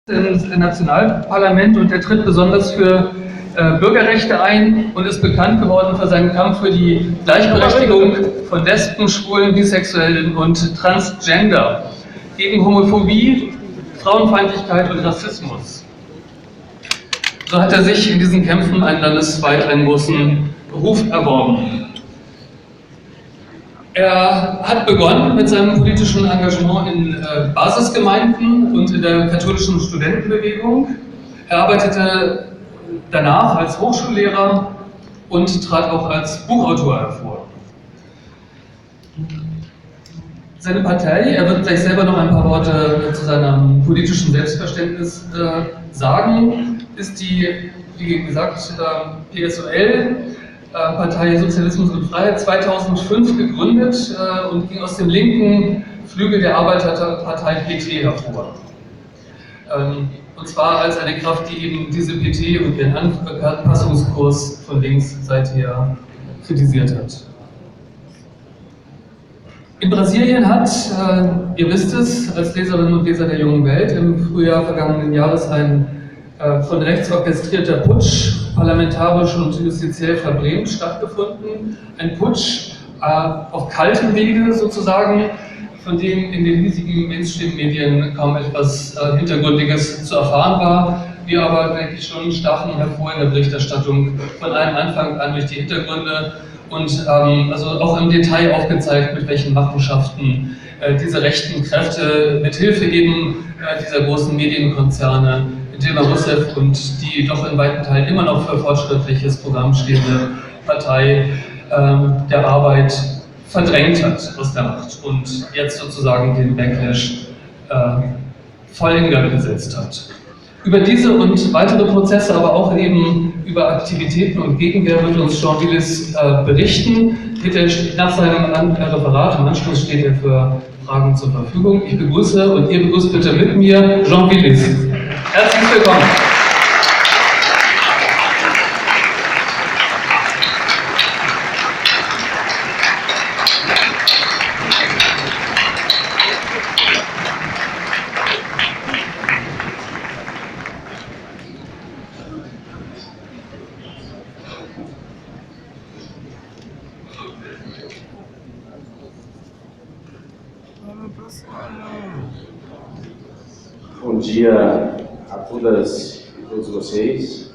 Im Nationalparlament und er tritt besonders für Bürgerrechte ein und ist bekannt geworden für seinen Kampf für die Gleichberechtigung von Lesben, Schwulen, Bisexuellen und Transgender, gegen Homophobie, Frauenfeindlichkeit und Rassismus. So hat er sich in diesen Kämpfen einen landesweit einen großen Ruf erworben. Er hat begonnen mit seinem politischen Engagement in Basisgemeinden und in der katholischen Studentenbewegung. Er arbeitete danach als Hochschullehrer und trat auch als Buchautor hervor. Seine Partei, er wird gleich selber noch ein paar Worte zu seinem politischen Selbstverständnis sagen, ist die, wie gesagt, PSOL, Partei Sozialismus und Freiheit, 2005 gegründet und ging aus dem linken Flügel der Arbeiterpartei PT hervor. Und zwar als eine Kraft, die eben diese PT und ihren Anpassungskurs von links seither kritisiert hat. In Brasilien hat, ihr wisst es, als Leserinnen und Leser der Jungen Welt, im Frühjahr vergangenen Jahres ein von rechts orchestrierter Putsch, parlamentarisch und justiziell verbrämt, stattgefunden. Ein Putsch auf kaltem Wege sozusagen, von dem in den hiesigen Mainstream-Medien kaum etwas Hintergründiges zu erfahren war. Wir aber, denke ich, schon stachen hervor in der Berichterstattung von einem Anfang an durch die Hintergründe und also auch im Detail aufgezeigt, mit welchen Machenschaften diese rechten Kräfte mit Hilfe eben dieser großen Medienkonzerne Dilma Rousseff und die doch in weiten Teilen immer noch für fortschrittliches Programm stehende Partei der Arbeit verdrängt hat aus der Macht und jetzt sozusagen den Backlash voll in Gang gesetzt hat. Über diese und weitere Prozesse, aber auch eben über Aktivitäten und Gegenwehr wird uns Jean Willis berichten. Nach seinem Referat im Anschluss steht er für Fragen zur Verfügung. Ich begrüße und ihr begrüßt bitte mit mir Jean Willis. Herzlich willkommen. Bom dia a todas e todos vocês.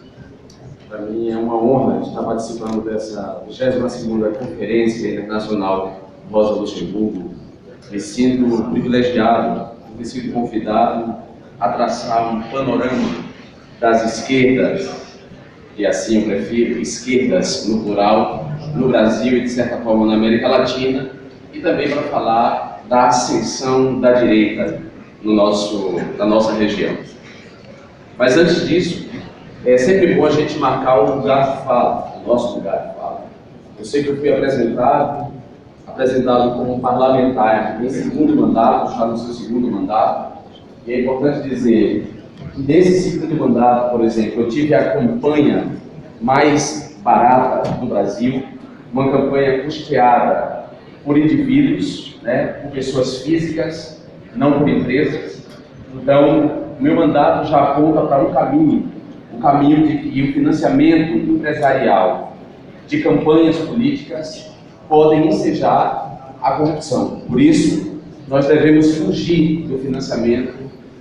Para mim é uma honra estar participando dessa 22ª Conferência Internacional Rosa Luxemburgo. Me sinto privilegiado por ter sido convidado a traçar um panorama das esquerdas, e assim eu prefiro, esquerdas no plural, no Brasil e de certa forma na América Latina, e também para falar da ascensão da direita na nossa região. Mas antes disso, é sempre bom a gente marcar o lugar de fala, o nosso lugar de fala. Eu sei que eu fui apresentado como parlamentar em segundo mandato, já no seu segundo mandato, e é importante dizer que nesse segundo mandato, por exemplo, eu tive a campanha mais barata do Brasil, uma campanha custeada por indivíduos, por pessoas físicas, não por empresas. Então, meu mandato já aponta para um caminho, o caminho de que o financiamento empresarial de campanhas políticas podem ensejar a corrupção. Por isso, nós devemos fugir do financiamento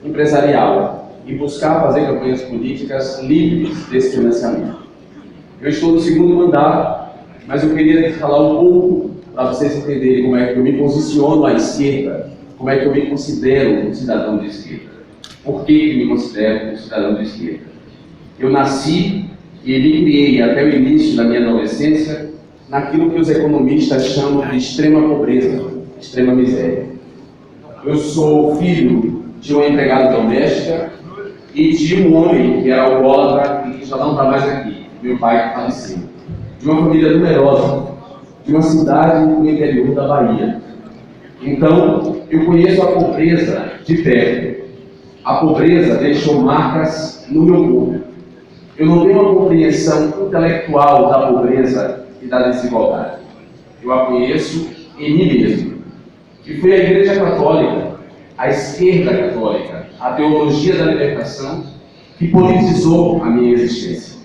empresarial e buscar fazer campanhas políticas livres desse financiamento. Eu estou no segundo mandato, mas eu queria falar um pouco para vocês entenderem como é que eu me posiciono à esquerda, como é que eu me considero um cidadão de esquerda. Por que me considero um cidadão de esquerda? Eu nasci e me criei até o início da minha adolescência naquilo que os economistas chamam de extrema pobreza, extrema miséria. Eu sou filho de uma empregada doméstica e de um homem que era alcoólatra e que já não está mais aqui, meu pai que faleceu. De uma família numerosa, de uma cidade no interior da Bahia. Então, eu conheço a pobreza de perto. A pobreza deixou marcas no meu corpo. Eu não tenho uma compreensão intelectual da pobreza e da desigualdade. Eu a conheço em mim mesmo. E foi a Igreja Católica, a esquerda católica, a teologia da libertação, que politizou a minha existência,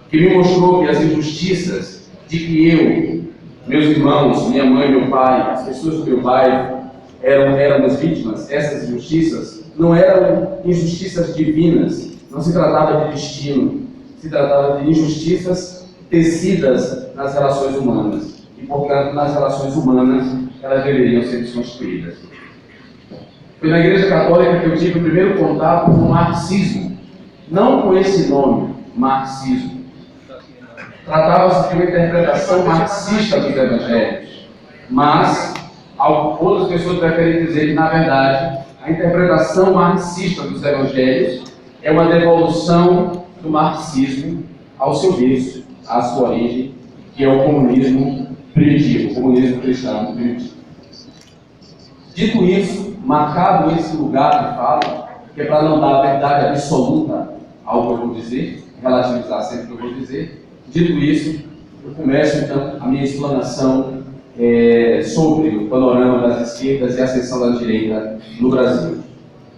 que me mostrou que as injustiças de que eu, meus irmãos, minha mãe, meu pai, as pessoas do meu bairro éramos vítimas, essas injustiças não eram injustiças divinas, não se tratava de destino, se tratava de injustiças tecidas nas relações humanas. E, portanto, nas relações humanas, elas deveriam ser desconstruídas. Foi na Igreja Católica que eu tive o primeiro contato com o marxismo. Não com esse nome, marxismo. Tratava-se de uma interpretação marxista dos evangelhos. Mas, outras pessoas preferem dizer que, na verdade, a interpretação marxista dos evangelhos é uma devolução do marxismo ao seu berço, à sua origem, que é o comunismo primitivo, o comunismo cristão primitivo. Dito isso, marcado esse lugar de fala, que é para não dar a verdade absoluta ao que eu vou dizer, relativizar sempre o que eu vou dizer, dito isso, eu começo então a minha explanação sobre o panorama das esquerdas e a ascensão da direita no Brasil.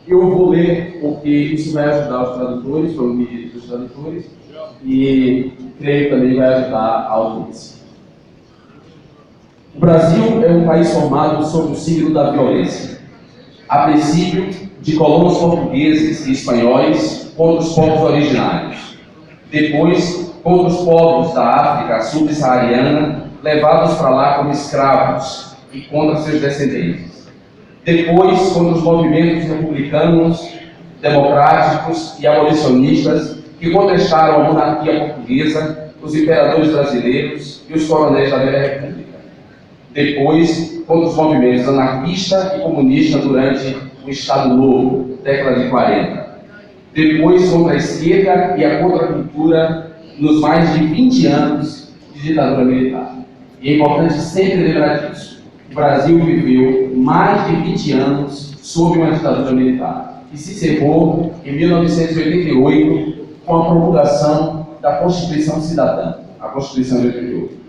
Eu vou ler, porque isso vai ajudar os tradutores, foi um pedido dos tradutores, e creio que também vai ajudar a audiência. O Brasil é um país formado sob o signo da violência. A princípio, de colonos portugueses e espanhóis contra os povos originários. Depois, contra os povos da África subsaariana, levados para lá como escravos e contra seus descendentes. Depois, contra os movimentos republicanos, democráticos e abolicionistas que contestaram a monarquia portuguesa, os imperadores brasileiros e os coronéis da velha república. Depois, contra os movimentos anarquista e comunista durante o Estado Novo, década de 40. Depois, contra a esquerda e a contracultura nos mais de 20 anos de ditadura militar. E é importante sempre lembrar disso. O Brasil viveu mais de 20 anos sob uma ditadura militar, que se encerrou em 1988 com a promulgação da Constituição Cidadã, a Constituição de 88.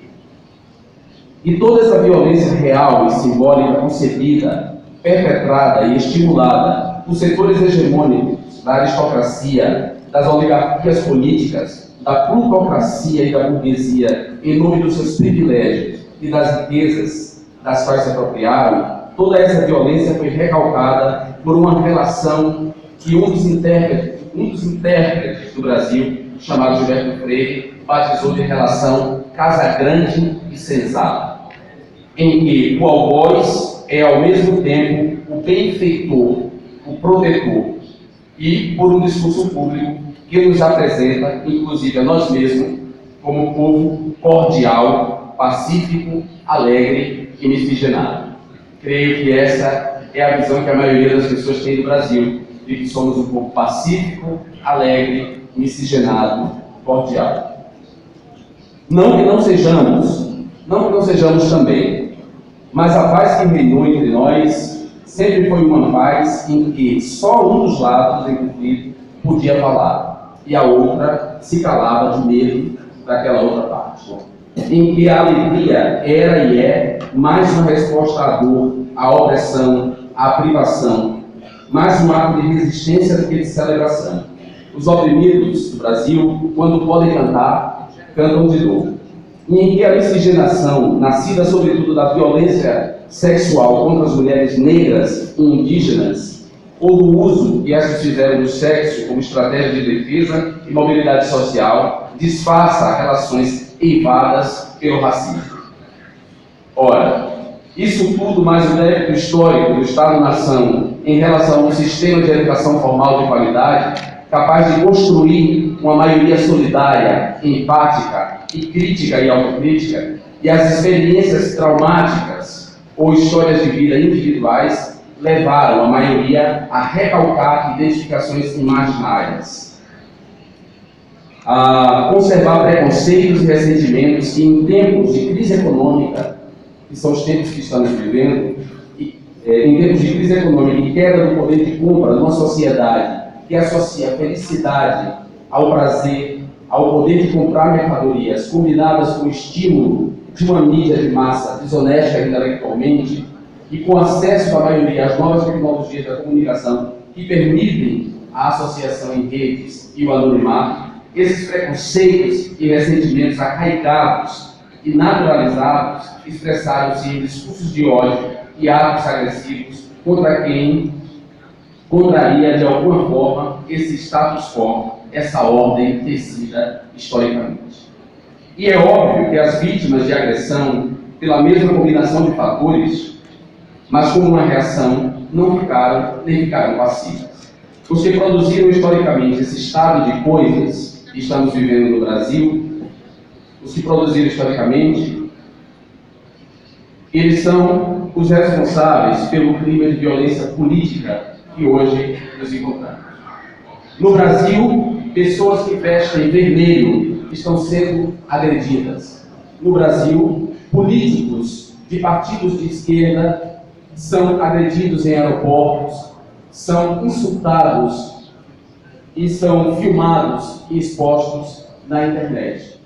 E toda essa violência real e simbólica concebida, perpetrada e estimulada por setores hegemônicos da aristocracia, das oligarquias políticas, da plutocracia e da burguesia, em nome dos seus privilégios e das riquezas das quais se apropriaram, toda essa violência foi recalcada por uma relação que um dos intérpretes do Brasil, chamado Gilberto Freire, batizou de relação Casagrande e Senzala, em que o algoz é ao mesmo tempo o benfeitor, o protetor, e por um discurso público que nos apresenta, inclusive a nós mesmos, como um povo cordial, pacífico, alegre e miscigenado. Creio que essa é a visão que a maioria das pessoas tem do Brasil, de que somos um povo pacífico, alegre, miscigenado, cordial. Não que não sejamos também, mas a paz que reinou entre nós sempre foi uma paz em que só um dos lados em conflito podia falar, e a outra se calava de medo daquela outra parte. Em que a alegria era e é mais uma resposta à dor, à opressão, à privação, mais um ato de resistência do que de celebração. Os oprimidos do Brasil, quando podem cantar, cantam de dor. E em que a miscigenação, nascida sobretudo da violência sexual contra as mulheres negras e indígenas, ou do uso que estas fizeram do sexo como estratégia de defesa e mobilidade social, disfarça relações eivadas pelo racismo. Ora, isso tudo mais o débito histórico do Estado-nação em relação a um sistema de educação formal de qualidade, capaz de construir uma maioria solidária, empática e crítica e autocrítica, e as experiências traumáticas ou histórias de vida individuais levaram a maioria a recalcar identificações imaginárias, a conservar preconceitos e ressentimentos que, em tempos de crise econômica, que são os tempos que estamos vivendo, em tempos de crise econômica e queda do poder de compra numa sociedade que associa a felicidade ao prazer, ao poder de comprar mercadorias, combinadas com o estímulo de uma mídia de massa desonesta intelectualmente e com acesso da maioria às novas tecnologias da comunicação que permitem a associação em redes e o anonimato, esses preconceitos e ressentimentos arraigados e naturalizados expressaram-se em discursos de ódio e atos agressivos contra quem contraria de alguma forma esse status quo, essa ordem tecida historicamente. E é óbvio que as vítimas de agressão, pela mesma combinação de fatores, mas como uma reação, não ficaram nem ficaram passivas. Os que produziram historicamente esse estado de coisas que estamos vivendo no Brasil, os que produziram historicamente, eles são os responsáveis pelo clima de violência política que hoje nos encontramos. No Brasil, pessoas que vestem vermelho estão sendo agredidas. No Brasil, políticos de partidos de esquerda são agredidos em aeroportos, são insultados e são filmados e expostos na internet.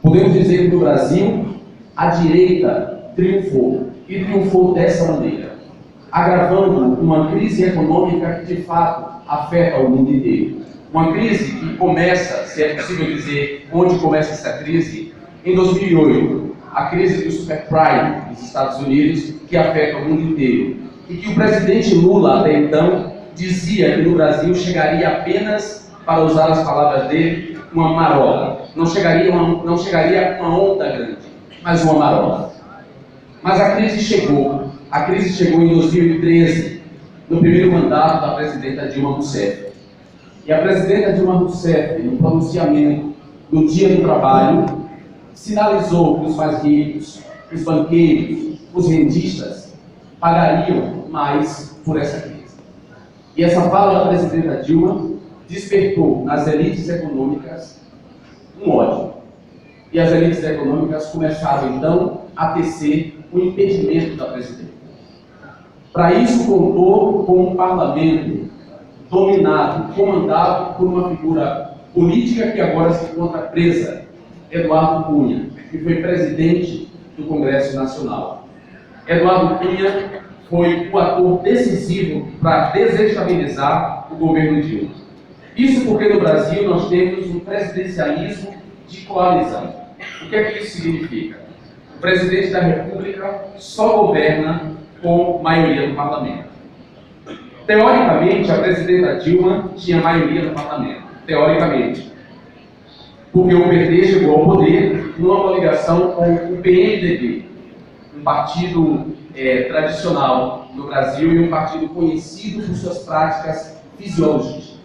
Podemos dizer que no Brasil, a direita triunfou, e triunfou dessa maneira, agravando uma crise econômica que de fato afeta o mundo inteiro. Uma crise que começa, se é possível dizer, onde começa essa crise, em 2008, a crise do superprime dos Estados Unidos, que afeta o mundo inteiro. E que o presidente Lula, até então, dizia que no Brasil chegaria apenas, para usar as palavras dele, uma marola. Não chegaria uma onda grande, mas uma marola. Mas a crise chegou em 2013, no primeiro mandato da presidenta Dilma Rousseff. E a presidenta Dilma Rousseff, no pronunciamento do Dia do Trabalho, sinalizou que os mais ricos, os banqueiros, os rendistas, pagariam mais por essa crise. E essa fala da presidenta Dilma despertou nas elites econômicas um ódio. E as elites econômicas começaram, então, a tecer o impedimento da presidenta. Para isso, contou com um parlamento dominado, comandado por uma figura política que agora se encontra presa, Eduardo Cunha, que foi presidente do Congresso Nacional. Eduardo Cunha foi o ator decisivo para desestabilizar o governo Dilma. Isso porque no Brasil nós temos um presidencialismo de coalizão. O que é que isso significa? O presidente da República só governa com maioria no parlamento. Teoricamente, a presidenta Dilma tinha maioria no parlamento. Teoricamente. Porque o PT chegou ao poder numa coligação com o PMDB, um partido tradicional no Brasil e um partido conhecido por suas práticas fisiológicas.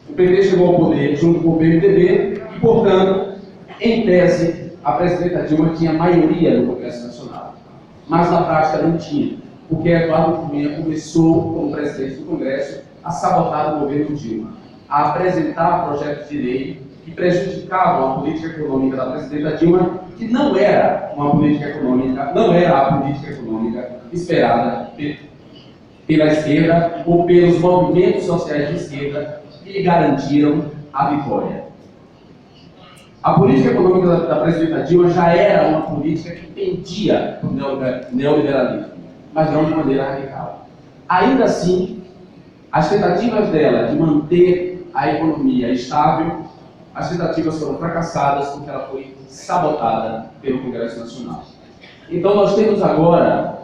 O PT chegou ao poder junto com o PMDB e, portanto, em tese, a presidenta Dilma tinha maioria no Congresso Nacional. Mas na prática não tinha, porque Eduardo Cunha começou, como presidente do Congresso, a sabotar o governo Dilma, a apresentar projetos de lei que prejudicavam a política econômica da presidenta Dilma, que não era uma política econômica, não era a política econômica esperada pela esquerda ou pelos movimentos sociais de esquerda que lhe garantiram a vitória. A política econômica da presidenta Dilma já era uma política que pendia para o neoliberalismo, mas não de maneira radical. Ainda assim, as tentativas dela de manter a economia estável, as tentativas foram fracassadas porque ela foi sabotada pelo Congresso Nacional. Então nós temos agora,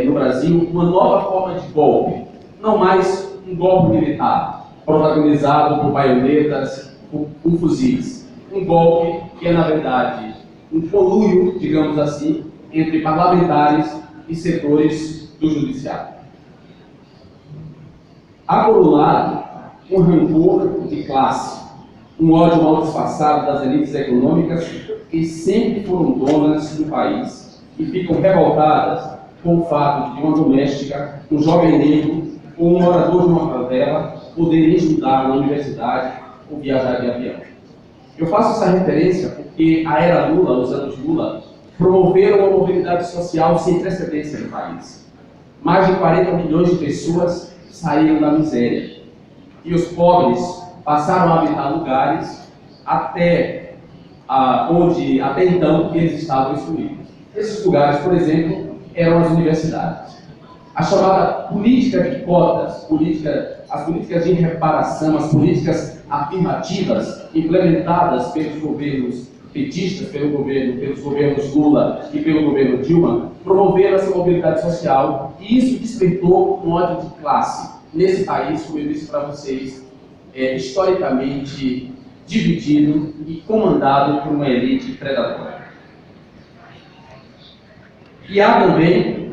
no Brasil, uma nova forma de golpe, não mais um golpe militar, protagonizado por baionetas, por fuzis. Um golpe que é, na verdade, um conluio, digamos assim, entre parlamentares e setores do judiciário. Há, por um lado, um rancor de classe, um ódio mal disfarçado das elites econômicas que sempre foram donas do país e ficam revoltadas com o fato de uma doméstica, um jovem negro ou um morador de uma favela poderem estudar na universidade ou viajar de avião. Eu faço essa referência porque a era Lula, os anos Lula, promoveram uma mobilidade social sem precedência no país. Mais de 40 milhões de pessoas saíram da miséria. E os pobres passaram a habitar lugares até então eles estavam excluídos. Esses lugares, por exemplo, eram as universidades. A chamada política de cotas, as políticas de reparação, as políticas afirmativas implementadas pelos governos petistas, pelos governos Lula e pelo governo Dilma, promoveram essa mobilidade social e isso despertou um ódio de classe nesse país, como eu disse para vocês, historicamente dividido e comandado por uma elite predadora. E há também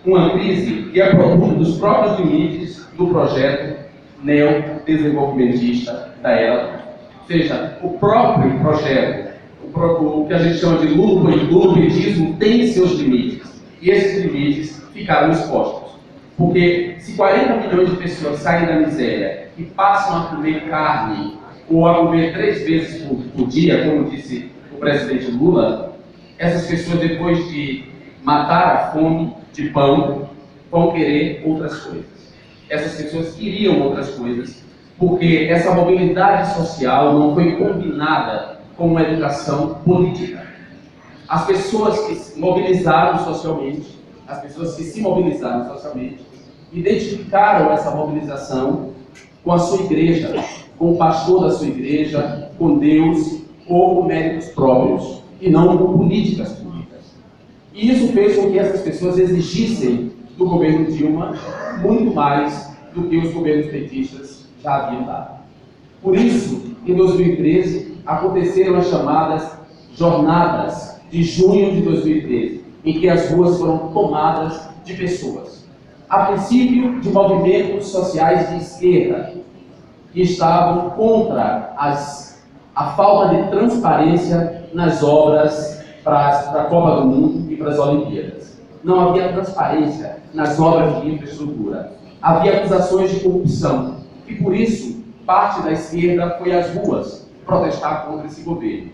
uma crise que é produto dos próprios limites do projeto neodesenvolvimentista da era. Ou seja, o próprio projeto, o que a gente chama de lulopetismo, tem seus limites. E esses limites ficaram expostos. Porque se 40 milhões de pessoas saem da miséria e passam a comer carne, ou a comer 3 vezes por dia, como disse o presidente Lula, essas pessoas, depois de matar a fome de pão, vão querer outras coisas. Essas pessoas queriam outras coisas, porque essa mobilidade social não foi combinada com uma educação política. As pessoas que se mobilizaram socialmente, identificaram essa mobilização com a sua igreja, com o pastor da sua igreja, com Deus ou com méritos próprios, e não com políticas públicas. E isso fez com que essas pessoas exigissem do governo Dilma muito mais do que os governos petistas já haviam dado. Por isso, em 2013, aconteceram as chamadas Jornadas de Junho de 2013, em que as ruas foram tomadas de pessoas. A princípio, de movimentos sociais de esquerda, que estavam contra a falta de transparência nas obras para a Copa do Mundo e para as Olimpíadas. Não havia transparência nas obras de infraestrutura. Havia acusações de corrupção. E por isso, parte da esquerda foi às ruas protestar contra esse governo.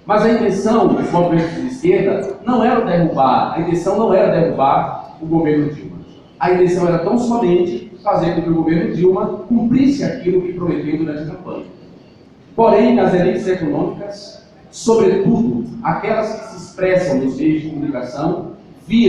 Mas a intenção dos movimentos de esquerda não era derrubar o governo Dilma. A intenção era tão somente fazer com que o governo Dilma cumprisse aquilo que prometeu durante a campanha. Porém, as elites econômicas, sobretudo aquelas que se expressam nos meios de comunicação, viram